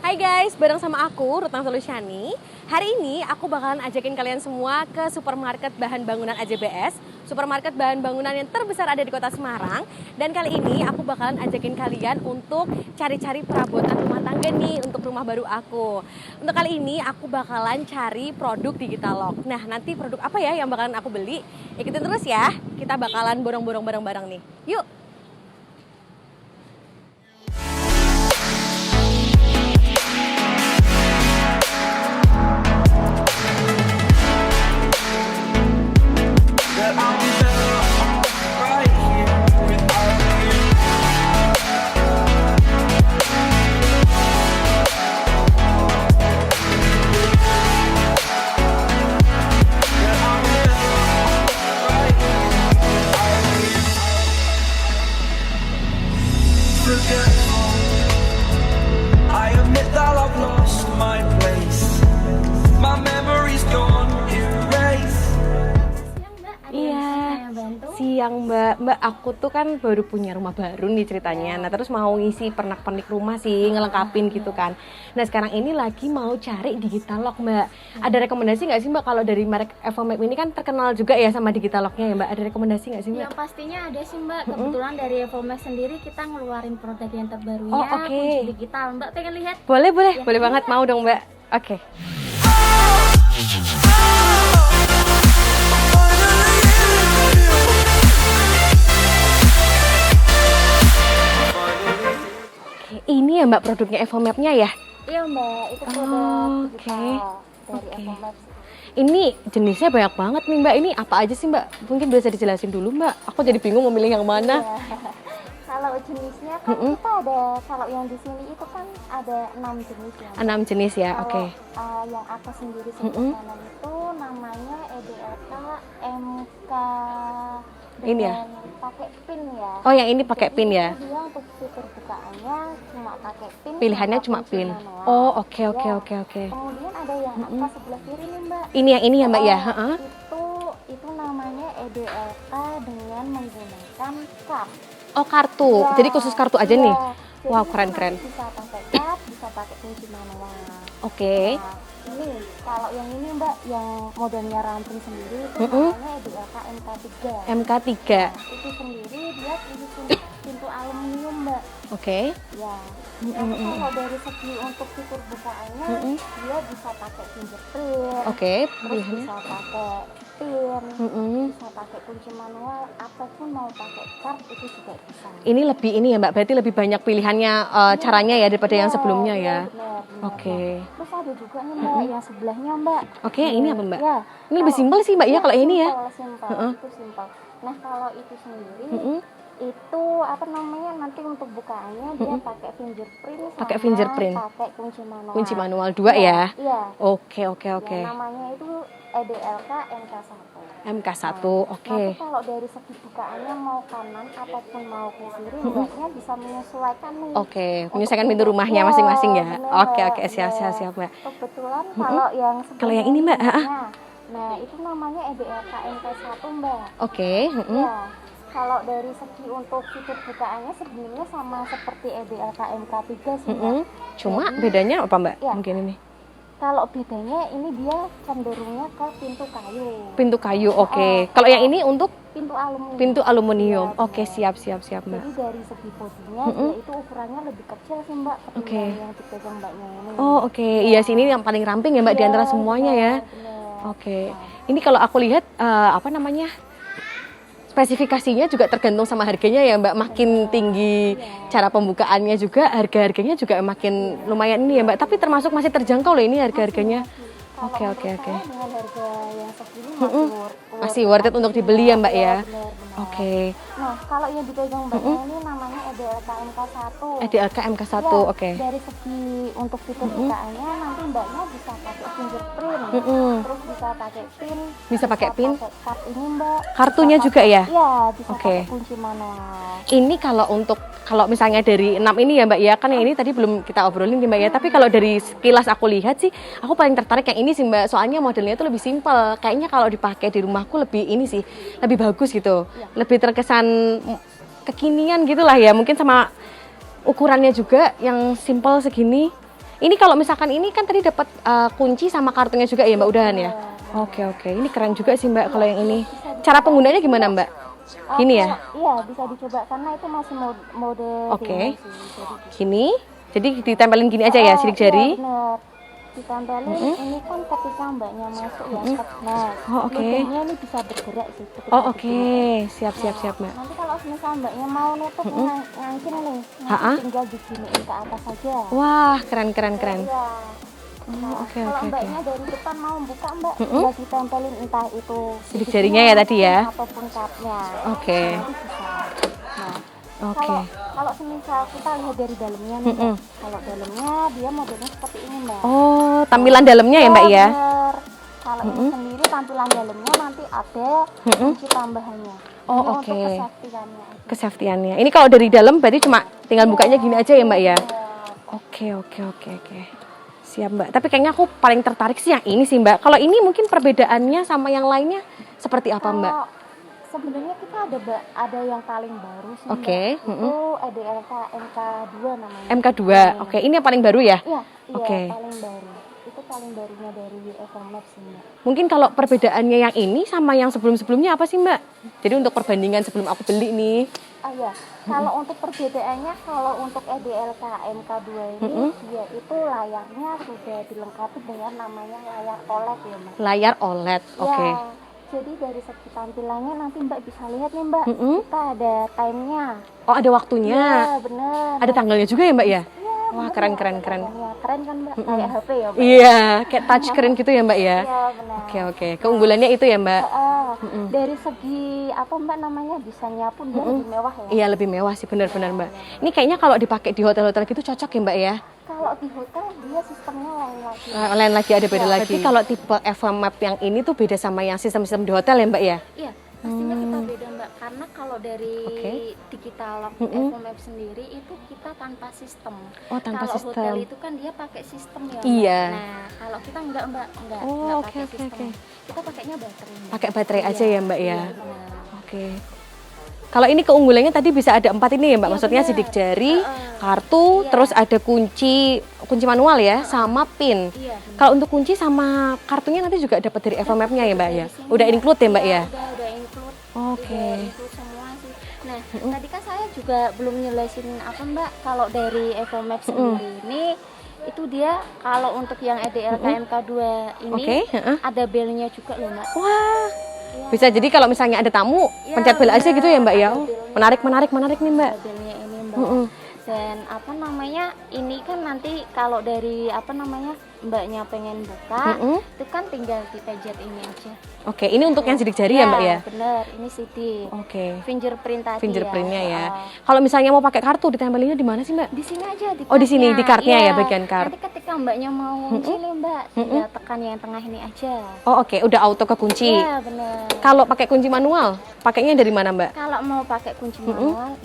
Hai guys, bareng sama aku, Retang Solusyani. Hari ini aku bakalan ajakin kalian semua ke supermarket bahan bangunan AJBS, supermarket bahan bangunan yang terbesar ada di kota Semarang. Dan kali ini aku bakalan ajakin kalian untuk cari-cari perabotan rumah tangga nih untuk rumah baru aku. Untuk kali ini aku bakalan cari produk Digitalog. Nah, nanti produk apa ya yang bakalan aku beli? Ikutin terus ya, kita bakalan borong-borong bareng-bareng nih. Yuk! I admit that I've lost my place. My memory's gone erased. Iya, siang Mbak. Mbak, aku tuh kan baru punya rumah baru nih ceritanya. Nah, terus mau ngisi pernak-pernik rumah sih, ngelengkapin gitu kan. Nah, sekarang ini lagi mau cari Digitalog, Mbak. Ada rekomendasi nggak sih Mbak kalau dari merek Evomap ini kan terkenal juga ya sama Digitalognya ya Mbak? Ada rekomendasi nggak sih Mbak? Yang pastinya ada sih Mbak. Kebetulan dari Evomap sendiri kita ngeluarin produk yang terbarunya, Oh, oke. kunci digital. Mbak pengen lihat? Boleh, Ya, boleh banget. Mau dong Mbak. Oke. Ini ya Mbak produknya Evomap-nya ya? Iya Mbak, itu produk Oh, digital dari oke. Evomap. Ini jenisnya banyak banget nih Mbak. Ini apa aja sih Mbak? Mungkin bisa dijelasin dulu Mbak. Aku jadi bingung mau milih yang mana. Iya. Kalau jenisnya kan kita ada, kalau yang di sini itu kan ada 6 jenis ya. 6 jenis ya, Kalau oke. yang aku sendiri sebutkan itu namanya EDLK MK Ini ya? dengan pakai pin ya. Oh, yang ini pakai pin ya? Jadi dia untuk fitur bukaannya cuma pakai pin. Pilihannya sama cuma kunci pin. manual. Oh, oke. Ya. Oke. Kemudian ada yang angka sebelah kiri nih Mbak. Ini yang ini ya Mbak ya? Heeh. Itu namanya EDLK dengan menggunakan card. Oh, kartu. Ya, Jadi khusus kartu aja iya. nih? Jadi Wow, itu keren. nanti bisa pakai card, bisa pakai kunci manual. Oke. Nah, ini kalau yang ini Mbak, yang modelnya ramping sendiri itu namanya EDLK MK3. MK3. Itu sendiri dia khusus pintu aluminium Mbak. Oke. Ya. Tapi kalau dari segi untuk fitur bukaannya dia bisa pakai fingerprint. Oke, Terus pilihannya. bisa pakai pin, Mm-mm. bisa pakai kunci manual, ataupun mau pakai card itu juga bisa. Ini lebih ini ya Mbak, berarti lebih banyak pilihannya caranya ya daripada yang sebelumnya ya. Benar. Oke. Terus ada juga nih Mbak, yang sebelahnya Mbak. Oke, yang ini apa Mbak? Ya, Ini lebih simpel sih Mbak ya kalau ini ya. Simpel, itu simpel. Nah kalau itu sendiri, itu apa namanya nanti untuk bukaannya dia pakai fingerprint, Pakai sama fingerprint. pakai kunci manual. Kunci manual 2 ya. Iya. Oke. Yang namanya itu EDLK MK1. MK1. Oke. Nanti kalau dari segi bukaannya mau kanan ataupun mau ke kiri, Mbaknya bisa menyesuaikan nih. Oke, menyesuaikan pintu rumahnya masing-masing ya. Oke, siap Mbak. Kebetulan kalau yang Kalau yang ini, Mbak, nah itu namanya EDLK MK1 Mbak. Oke. Ya, kalau dari segi untuk fitur bukaannya sebenarnya sama seperti EDLK MK3 sih Mbak. Cuma bedanya apa Mbak? Ya. Mungkin ini. Kalau bedanya ini dia cenderungnya ke pintu kayu. Pintu kayu, oke. Kalau yang ini untuk Pintu aluminium. pintu aluminium. Iya, Oke, benar. siap Mbak. Jadi dari segi bodinya dia itu ukurannya lebih kecil sih Mbak ketimbang yang dipegang Mbaknya ini. Oh, oke. Iya, sini yang paling ramping ya Mbak di antara semuanya ya. Benar. Oke. Ini kalau aku lihat apa namanya? Spesifikasinya juga tergantung sama harganya ya Mbak. Makin tinggi cara pembukaannya juga, harga-harganya juga makin lumayan ini ya Mbak. Tapi termasuk masih terjangkau loh ini harga-harganya. Kalau Oke. menurut saya dengan harga yang segini Masih worth it untuk dibeli ya Mbak ya. Benar. Oke. Nah, kalau yang dipegang Mbaknya ini namanya EDLK MK1. EDLK MK1, Ya, oke. Dari segi untuk fitur bukaannya nanti Mbaknya bisa pakai fingerprint, terus bisa pakai pin, Bisa pakai pin. pakai card ini Mbak. Kartunya Bisa juga pakai- ya? Iya, bisa Oke. pakai kunci manual. Ini kalau misalnya dari 6 ini ya Mbak ya, kan yang ini tadi belum kita obrolin nih Mbak ya. Tapi kalau dari sekilas aku lihat sih, aku paling tertarik yang ini sih Mbak. Soalnya modelnya itu lebih simpel. Kayaknya kalau dipakai di rumahku lebih ini sih, lebih bagus gitu. Lebih terkesan kekinian gitulah ya. Mungkin sama ukurannya juga yang simpel segini. Ini kalau misalkan ini kan tadi dapat kunci sama kartunya juga ya Mbak udahan ya. Oke, ini keren juga sih Mbak kalau yang ini. Cara penggunanya gimana Mbak? Gini ya? Iya, bisa dicoba karena itu masih mode Oke. demo sih. Gini. Jadi ditempelin gini aja ya sidik jari. Iya, bener. Ditempelin ini kan ketika mbaknya masuk ya. Nah, Oh, oke. ludahnya ini bisa bergerak sih. Oh, oke. Siap Mbak. Nanti kalau misal mbaknya mau nutup ngangkin nih, Ha-ha. nanti tinggal diginiin ke atas saja. Wah, keren. Iya. Oh, oke. Kalau mbaknya dari depan mau buka mbak, tinggal ditempelin entah itu Sidik jarinya ya tadi ya. ataupun cupnya. Oke. Nanti bisa. Nah, Oke. kalau semisal kita lihat dari dalamnya nih, Mbak. Kalau dalamnya dia modelnya seperti ini mbak. Oh, tampilan dalamnya ya Mbak ya? Bener. Kalau ini sendiri tampilan dalamnya nanti ada kunci tambahannya. Oh, Ini oke. Untuk kesafetiannya. Kesafetiannya. Ini kalau dari dalam berarti cuma tinggal bukanya gini aja ya Mbak ya? Oke. Siap Mbak. Tapi kayaknya aku paling tertarik sih yang ini sih Mbak. Kalau ini mungkin perbedaannya sama yang lainnya seperti apa Mbak? Kalau sebenarnya kita ada yang paling baru sih. Oke, Mbak. Itu EDLK MK2 namanya. MK2. Oke, ini yang paling baru ya? Iya, Oke. paling baru. Itu paling barunya dari Evermax sih Mbak. Mungkin kalau perbedaannya yang ini sama yang sebelum-sebelumnya apa sih Mbak? Jadi untuk perbandingan sebelum aku beli nih. Oh iya, kalau untuk perbedaannya, kalau untuk EDLK MK2 ini dia itu layarnya sudah dilengkapi dengan namanya layar OLED ya Mbak. Layar OLED, oke. Ya, jadi dari segi tampilannya nanti Mbak bisa lihat nih Mbak, kita ada time-nya. Oh, ada waktunya. Ya bener. Ada tanggalnya juga ya Mbak ya? Iya, Wah, bener. keren. Ya, keren kan Mbak, kayak HP ya Mbak. Iya, kayak touch screen gitu ya Mbak ya? Iya benar. Oke. Keunggulannya itu ya Mbak? Dari segi apa Mbak namanya, desainnya pun dia lebih mewah ya. Iya, lebih mewah sih, benar-benar Mbak. Ini kayaknya kalau dipakai di hotel-hotel gitu cocok ya Mbak ya? Kalau di hotel dia sistemnya lain lagi. Lain lagi, ada beda lagi. Berarti kalau tipe Evermap yang ini tuh beda sama yang sistem-sistem di hotel ya Mbak ya? Iya, pastinya kita beda Mbak. Karena kalau dari digital Evermap sendiri itu kita tanpa sistem. Oh, tanpa kalau sistem. hotel itu kan dia pakai sistem ya. Mbak. Iya. Nah, kalau kita enggak Mbak, enggak Oke. pakai sistem. Kita pakainya baterai. Mbak. Pakai baterai aja ya Mbak ya? Iya, benar. Oke. Kalau ini keunggulannya tadi bisa ada 4 ini ya Mbak? Maksudnya benar. sidik jari, kartu, terus ada kunci manual ya, sama pin. Iya. Kalau untuk kunci sama kartunya nanti juga dapat dari Evermap-nya ya Mbak ya? Udah include ya Mbak ya? Udah include. Oke. Udah include semua sih. Nah, tadi kan saya juga belum jelasin apa Mbak, kalau dari Evermap sendiri ini itu dia kalau untuk yang EDLK MK2 ini ada belnya juga loh Mbak. Wah, bisa jadi kalau misalnya ada tamu, pencet bel aja gitu ya Mbak ya? Oh, menarik nih Mbak. Belnya ini Mbak. Dan apa namanya, ini kan nanti kalau dari apa namanya mbaknya pengen buka, itu kan tinggal dipencet ini aja. Oke, ini untuk yang sidik jari ya Mbak ya? Bener, ini CD. Oke. Fingerprint tadi Fingerprintnya ya. Kalau misalnya mau pakai kartu, ditempelinnya di mana sih Mbak? Di sini aja di Oh, di sini, di kartnya ya, Iya. bagian kart. Nanti ketika mbaknya mau kunci nih Mbak, tinggal tekan yang tengah ini aja. Oh oke, udah auto ke kunci. Iya bener. Kalau pakai kunci manual, pakainya dari mana Mbak? Kalau mau pakai kunci manual,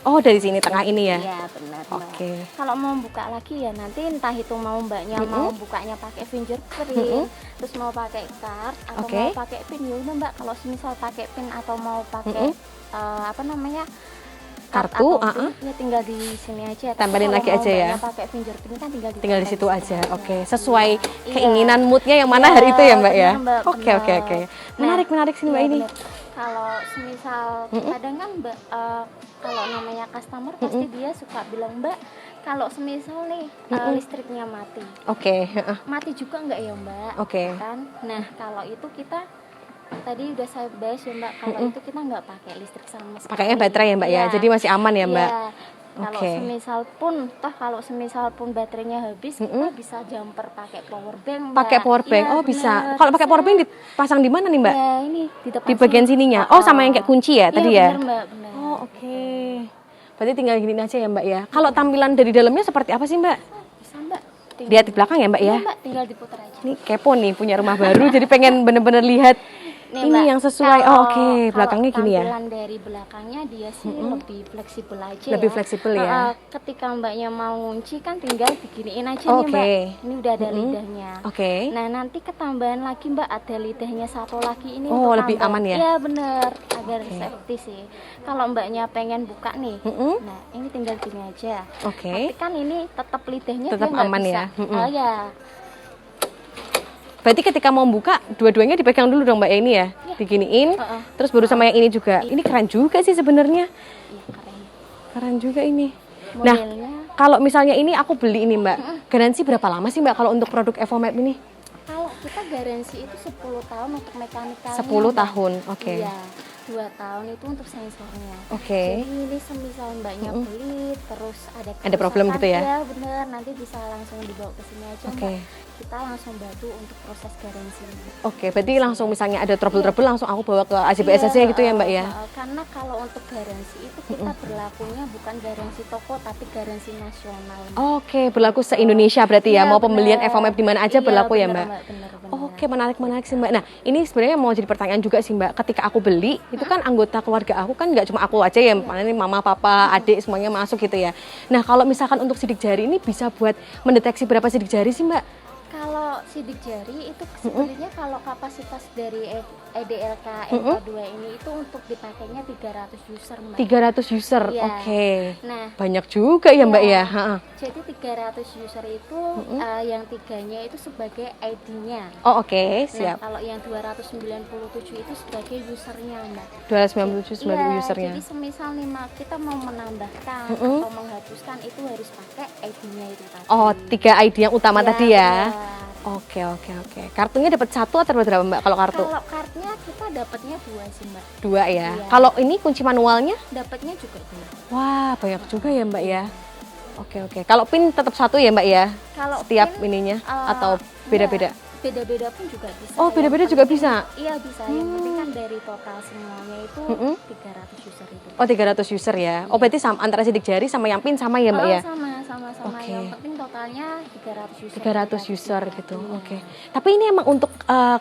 Oh dari sini tengah ini ya? iya benar. Oke. Kalau mau buka lagi ya nanti entah itu mau mbaknya mau bukanya pakai fingerprint, terus mau pakai card atau Oke. mau pakai pin ya udah Mbak. Kalau misal pakai pin atau mau pakai apa namanya card Kartu, atau pin, ya tinggal di sini aja. Tapi Tempelin kalau lagi mau aja ya? mbaknya pakai fingerprint kan tinggal Tinggal di situ ditempel aja. Oke, sesuai keinginan moodnya yang mana hari itu ya Mbak ya? bener, Mbak, Oke. bener. Menarik sih Mbak Iya, ini. bener. Kalau semisal kadang kan Mbak, kalau namanya customer pasti dia suka bilang Mbak, kalau semisal nih listriknya mati, Oke. mati juga nggak ya Mbak? Oke. Kan? Nah kalau itu kita tadi udah saya bahas ya Mbak, kalau itu kita nggak pakai listrik sama sekali. Pakainya baterai ya Mbak ya? Jadi masih aman ya Mbak? Iya. Kalau semisal pun baterainya habis, kita bisa jumper pakai power bank. Mbak. Pakai power bank? Iya, Oh bisa. bener. Kalau pakai power bank dipasang di mana nih Mbak? Ya ini di depan Di bagian sininya? Oh sama yang kayak kunci ya tadi ya? Bener, Mbak, bener. Oh oke. Berarti tinggal gini aja ya Mbak ya? Kalau tampilan dari dalamnya seperti apa sih Mbak? Bisa Mbak. Lihat di belakang ya Mbak ya? Iya, Mbak, tinggal diputar aja. Ini kepo nih punya rumah baru jadi pengen bener-bener lihat Nih, ini Mbak, yang sesuai. kalau- Oh, oke. Belakangnya kalau gini ya. tampilan dari belakangnya dia sih lebih fleksibel aja Lebih ya. fleksibel ya. Ketika mbaknya mau ngunci kan tinggal diginiin aja nih Oke. mbak. Ini udah ada lidahnya. Oke. Nah nanti ketambahan lagi mbak ada lidahnya satu lagi ini Oh, untuk lebih tambah. aman ya? Iya bener, agar safety sih. Kalau mbaknya pengen buka nih, nah ini tinggal gini aja. Oke. Tapi kan ini tetap lidahnya Tetap dia nggak aman bisa. ya? Oh ya. Berarti ketika mau buka, dua-duanya dipegang dulu dong Mbak ya ini ya? Diginiin, terus baru sama yang ini juga. Ini keren juga sih sebenarnya. Iya keren. Keren juga ini. Nah, Modelnya kalau misalnya ini aku beli ini Mbak, garansi berapa lama sih Mbak kalau untuk produk Evomap ini? kalau kita garansi itu 10 tahun untuk mekanikalnya. 10 Mbak. tahun, oke. Iya, 2 tahun itu untuk sensornya. Oke. Jadi ini semisal mbaknya beli terus Ada problem gitu ya? Iya bener, nanti bisa langsung dibawa ke sini aja Oke. Mbak. Kita langsung bantu untuk proses garansi. Oke, berarti langsung misalnya ada trouble-trouble langsung aku bawa ke AJBS aja gitu ya Mbak ya? Karena kalau untuk garansi itu kita berlakunya bukan garansi toko tapi garansi nasional. Mbak. Oke, berlaku se-Indonesia berarti ya? Iya, Mau pembelian bener. Evomap di mana aja Iya, berlaku ya bener, Mbak? bener. Oke, menarik sih Mbak. Nah, ini sebenarnya mau jadi pertanyaan juga sih Mbak. Ketika aku beli, itu kan anggota keluarga aku kan nggak cuma aku aja ya, mana nih mama, papa, adik semuanya masuk gitu ya. Nah, kalau misalkan untuk sidik jari ini bisa buat mendeteksi berapa sidik jari sih Mbak? Kalau sidik jari itu sebenarnya kalau kapasitas dari EDLK MK2 ini itu untuk dipakainya 300 user Mbak. 300 user, Iya. oke. Nah, Banyak juga ya Mbak Iya. ya? Ha-ha. jadi 300 user itu yang tiganya itu sebagai ID-nya. Oh oke, Nah, siap. kalau yang 297 itu sebagai usernya Mbak. 297 sebagai Iya, usernya. jadi semisal nih Mbak, kita mau menambahkan atau menghapuskan itu harus pakai ID-nya itu tadi. Oh, 3 ID yang utama Iya, tadi ya? benar. Oke. Kartunya dapat 1 atau berapa Mbak kalau kartu? Kalau kartunya kita dapatnya 2 sih Mbak. 2 ya. Iya. Kalau ini kunci manualnya? Dapatnya juga 2. Wah, banyak juga ya Mbak ya. Oke. Kalau pin tetap 1 ya Mbak ya? Kalau Setiap pin, ininya atau beda-beda? Beda-beda pun juga bisa. Oh, Yang beda-beda juga penting- bisa? Iya bisa. Yang penting kan dari total semuanya itu 300 user itu. Oh, 300 user ya. Oh, berarti antara sidik jari sama yang pin sama ya Mbak ya? Sama. Oke. Yang penting totalnya 300 user. 300 user gitu. Oke. Tapi ini emang untuk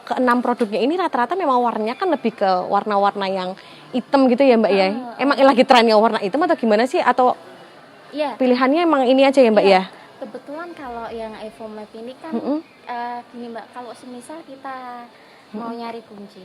ke-6 produknya ini rata-rata memang warnanya kan lebih ke warna-warna yang hitam gitu ya Mbak ya? Emang lagi trennya warna hitam atau gimana sih? Atau Iya. pilihannya emang ini aja ya Mbak Iya. ya? Kebetulan kalau yang Evomap ini kan gini Mbak, kalau semisal kita mau nyari kunci,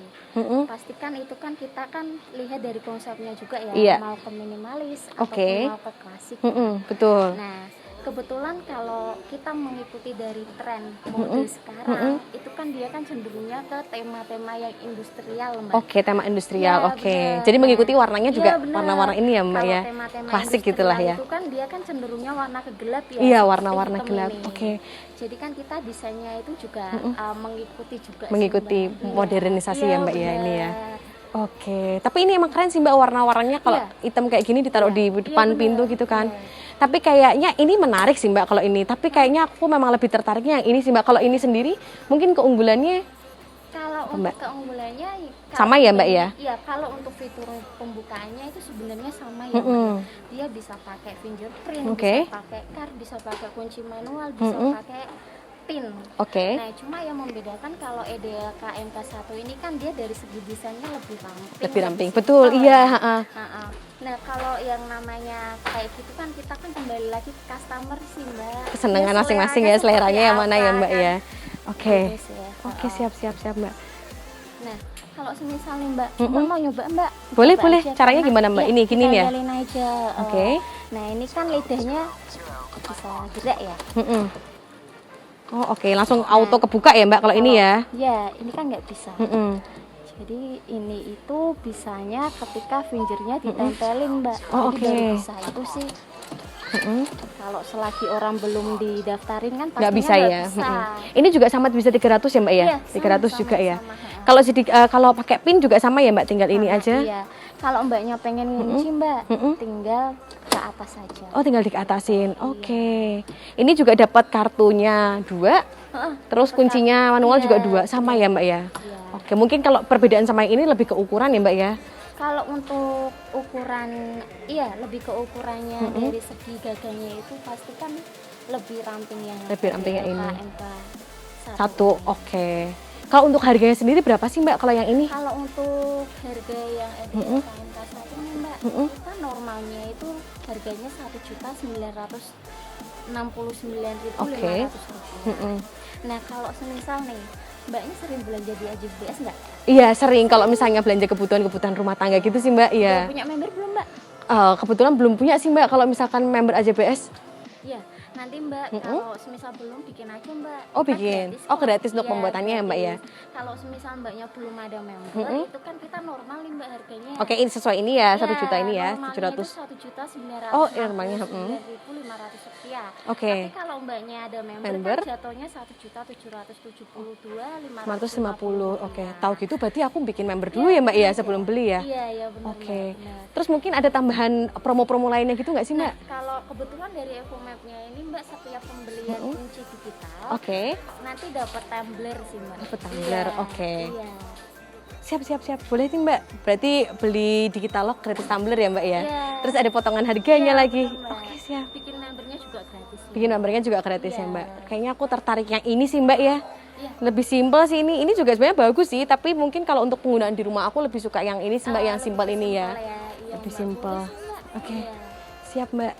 pastikan itu kan kita kan lihat dari konsepnya juga ya, Iya. mau ke minimalis Oke. ataupun mau ke klasik. Betul. Nah, kebetulan kalau kita mengikuti dari tren mode sekarang, itu kan dia kan cenderungnya ke tema-tema yang industrial, Mbak. Oke, tema industrial. Iya, Oke. bener. Jadi mengikuti warnanya Iya, juga bener. warna-warna ini ya Mbak Kalau ya? tema-tema Klasik industrial gitulah ya. Itu kan dia kan cenderungnya warna kegelap ya. Iya, seperti warna-warna hitam gelap. ini. Oke. Jadi kan kita desainnya itu juga mengikuti juga sih, Mengikuti Mbak. Iya. modernisasi ya Mbak ya ini ya. bener. Oke, tapi ini emang keren sih Mbak warna-warnanya kalau Iya. hitam kayak gini ditaruh di depan bener. pintu gitu kan. Iya. Tapi kayaknya ini menarik sih Mbak kalau ini. Tapi kayaknya aku memang lebih tertariknya yang ini sih Mbak. Kalau ini sendiri mungkin keunggulannya Kalau Apa, untuk Mbak? keunggulannya Sama ya, Mbak, ya? Iya, kalau untuk fitur pembukaannya itu sebenarnya sama ya, Mbak. Dia bisa pakai fingerprint, Oke. bisa pakai card, bisa pakai kunci manual, bisa pakai pin. oke. Nah, cuma yang membedakan kalau EDLK MK1 ini kan dia dari segi desainnya lebih ramping. Lebih ramping. simpel. Betul, iya, ha-ha. Ha-ha. Nah, kalau yang namanya kayak gitu kan kita kan kembali lagi ke customer sih, Mbak. Kesenangan Dia masing-masing ya, seleranya yang mana ya Mbak kan. ya. Oke. Gitu sih ya. Oke, siap Mbak. Nah, kalau semisal nih Mbak, mau nyoba Mbak? Boleh, Coba boleh. aja, Caranya karena- gimana, Mbak? Iya, Ini, gini kita ya? jalin aja. Oke. Nah, ini kan lidahnya bisa gerak ya. Oh, oke. Langsung auto kebuka ya Mbak kalau ini ya. Ya, ini kan nggak bisa. Mm-mm. Jadi ini itu bisanya ketika fingernya ditempelin Mbak. Oh, Jadi oke. baru bisa itu sih. Kalau selagi orang belum didaftarin kan Nggak pastinya bisa nggak ya. bisa. Ini juga sama bisa 300 ya Mbak ya? Iya, 300 sama, juga ya. sama, ha. Kalau kalau pakai pin juga sama ya Mbak, tinggal ini Sama, aja. Iya. Kalau Mbaknya pengen ngunci Mbak, tinggal ke atas saja. Oh, tinggal dikeatasin. Oke. Ini juga dapat kartunya 2, terus kuncinya manual juga 2, sama ya Mbak ya? Iya. Oke, mungkin kalau perbedaan sama yang ini lebih ke ukuran ya Mbak ya? Kalau untuk ukuran, iya lebih ke ukurannya dari segi gaganya itu pasti kan lebih ramping yang Lebih ramping yang ini. MK1. Satu, oke. Kalau untuk harganya sendiri berapa sih Mbak kalau yang ini? Kalau untuk harga yang EDL KMK 1 nih Mbak, kita normalnya itu harganya 1.969.500 rupiah. Nah kalau semisal nih Mbaknya sering belanja di AJBS nggak? Iya sering, kalau misalnya belanja kebutuhan rumah tangga gitu sih Mbak. Iya. Punya member belum Mbak? Kebetulan belum punya sih Mbak kalau misalkan member AJBS. Iya, nanti Mbak kalau semisal belum bikin aja Mbak. Oh bikin? Gratis untuk pembuatannya ya Mbak ya? Kalau semisal Mbaknya belum ada member, itu kan kita normal nih Mbak harganya. Oke, ini sesuai ini ya, 1 juta ini ya, 700. 1.900.000. Oh, normalnya 9.500 rupiah. Oke. Tapi kalau Mbaknya ada member, kan jatuhnya 1.772.550. Oke, tahu gitu berarti aku bikin member dulu ya Mbak ya sebelum beli ya? Iya, benar. Oke. Terus mungkin ada tambahan promo-promo lainnya gitu nggak sih Mbak? Kalau kebetulan dari EvoMap-nya ini Mbak setiap pembelian kunci digital, nanti dapat tumbler sih Mbak. Dapat tumbler, oke. Iya. Siap. Boleh nih Mbak. Berarti beli Digitalog gratis tumbler ya Mbak ya? Iya. Terus ada potongan harganya lagi. Benar, Mbak. Oke, siap. Bikin membernya juga gratis. Bikin membernya juga gratis ya Iya. Mbak. Kayaknya aku tertarik yang ini sih Mbak ya. Iya. Lebih simpel sih ini. Ini juga sebenarnya bagus sih, tapi mungkin kalau untuk penggunaan di rumah aku lebih suka yang ini sih Mbak, yang simpel ini ya. Iya, Lebih Mbak. simpel. Boleh sih, Mbak. Oke. Iya. Siap Mbak.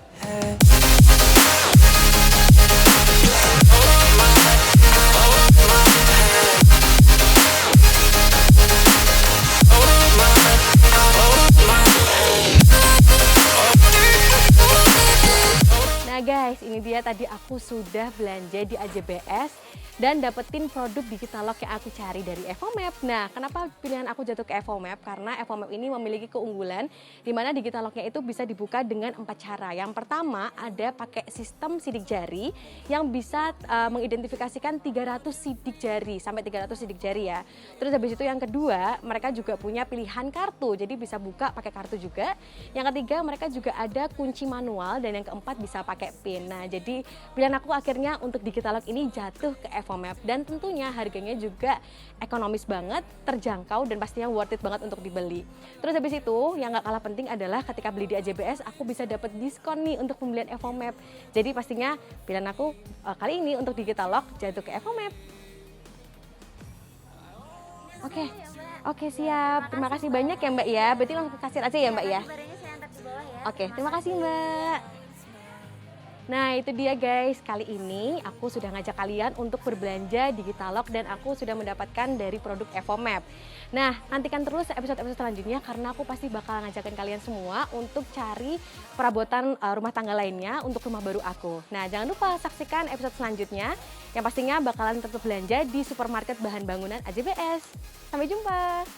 Nah guys, ini dia tadi aku sudah belanja di AJBS dan dapetin produk Digitalog yang aku cari dari EvoMap. Nah, kenapa pilihan aku jatuh ke EvoMap? Karena EvoMap ini memiliki keunggulan di mana Digitalognya itu bisa dibuka dengan 4 cara. Yang pertama ada pakai sistem sidik jari yang bisa mengidentifikasikan 300 sidik jari, sampai 300 sidik jari ya. Terus habis itu yang kedua, mereka juga punya pilihan kartu, jadi bisa buka pakai kartu juga. Yang ketiga, mereka juga ada kunci manual dan yang keempat bisa pakai PIN. Nah, jadi pilihan aku akhirnya untuk Digitalog ini jatuh ke EvoMap dan tentunya harganya juga ekonomis banget, terjangkau dan pastinya worth it banget untuk dibeli. Terus habis itu yang gak kalah penting adalah ketika beli di AJBS aku bisa dapat diskon nih untuk pembelian EvoMap. Jadi pastinya pilihan aku kali ini untuk Digitalog jatuh ke EvoMap. Oke siap. Terima kasih banyak ya Mbak ya. Berarti langsung ke kasir aja ya Mbak ya. Barangnya saya antar di bawah ya. Oke, terima kasih Mbak. Nah itu dia guys, kali ini aku sudah ngajak kalian untuk berbelanja Digitalog dan aku sudah mendapatkan dari produk EvoMap. Nah nantikan terus episode-episode selanjutnya karena aku pasti bakal ngajakin kalian semua untuk cari perabotan rumah tangga lainnya untuk rumah baru aku. Nah jangan lupa saksikan episode selanjutnya yang pastinya bakalan tetap belanja di supermarket bahan bangunan AJBS. Sampai jumpa.